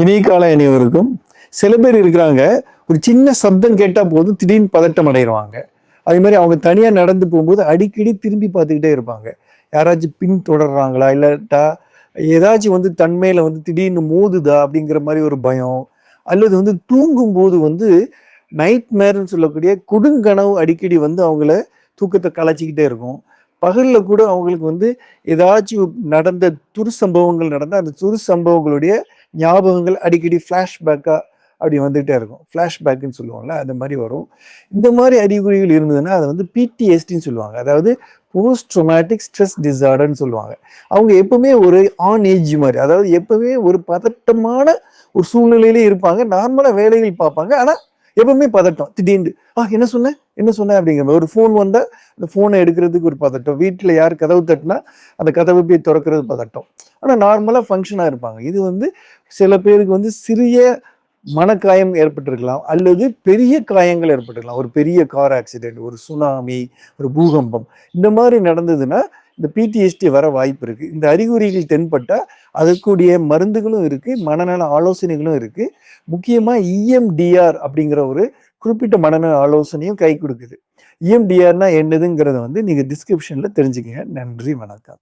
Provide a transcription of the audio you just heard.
இனிய கால அனைவருக்கும். சில பேர் இருக்கிறாங்க, ஒரு சின்ன சப்தம் கேட்டா போதும் திடீர்னு பதட்டம் அடைவாங்க. அதே மாதிரி அவங்க தனியா நடந்து போகும்போது அடிக்கடி திரும்பி பார்த்துக்கிட்டே இருப்பாங்க. யாராச்சும் பின் தொடர்றாங்களா, இல்லாட்டா ஏதாச்சும் தன்மையில திடீர்னு மோதுதா அப்படிங்கிற மாதிரி ஒரு பயம். அல்லது தூங்கும்போது நைட் மேர்ன்னு சொல்லக்கூடிய கொடுங்கனவு அடிக்கடி அவங்கள தூக்கத்தை கலைச்சிக்கிட்டே இருக்கும். பகல்ல கூட அவங்களுக்கு ஏதாச்சும் நடந்த துர்சம்பவங்கள் நடந்த அந்த துர்சம்பவங்களுடைய ஞாபகங்கள் அடிக்கடி ஃப்ளாஷ்பேக்கா அப்படி வந்துகிட்டே இருக்கும். ஃப்ளாஷ்பேக்குன்னு சொல்லுவாங்கல்ல, அந்த மாதிரி வரும். இந்த மாதிரி அறிகுறிகள் இருந்ததுன்னா அதை பிடிஎஸ்டின்னு சொல்லுவாங்க. அதாவது போஸ்ட் ட்ரோமேட்டிக் ஸ்ட்ரெஸ் டிசார்டர்ன்னு சொல்லுவாங்க. அவங்க எப்பவுமே ஒரு ஆன் ஏஜ் மாதிரி, அதாவது எப்பவுமே ஒரு பதட்டமான ஒரு சூழ்நிலையிலே இருப்பாங்க. நார்மலா வேலைகள் பார்ப்பாங்க. ஆனா எப்பவுமே பதட்டம். திடீர்னு என்ன சொன்னேன் என்ன சொன்னேன் அப்படிங்கிற மாதிரி. ஒரு ஃபோன் வந்தா அந்த ஃபோனை எடுக்கிறதுக்கு ஒரு பதட்டம். வீட்டில் யார் கதவு தட்டினா அந்த கதவை போய் திறக்கிறது பதட்டம். ஆனா நார்மலா ஃபங்க்ஷனா இருப்பாங்க. இது சில பேருக்கு சிறிய மனக்காயம் ஏற்பட்டிருக்கலாம், அல்லது பெரிய காயங்கள் ஏற்பட்டிருக்கலாம். ஒரு பெரிய கார் ஆக்சிடென்ட், ஒரு சுனாமி, ஒரு பூகம்பம், இந்த மாதிரி நடந்ததுன்னா இந்த பிடிஎஸ்டி வர வாய்ப்பு இருக்கு. இந்த அறிகுறிகள் தென்பட்டா அதற்குரிய மருந்துகளும் இருக்கு, மனநல ஆலோசனைகளும் இருக்கு. முக்கியமா இஎம்டிஆர் அப்படிங்கிற ஒரு குறிப்பிட்ட மனநல ஆலோசனையும் கை கொடுக்குது. இஎம்டிஆர்னா என்னதுங்கிறத நீங்க டிஸ்கிரிப்ஷன்ல தெரிஞ்சுக்கங்க. நன்றி, வணக்கம்.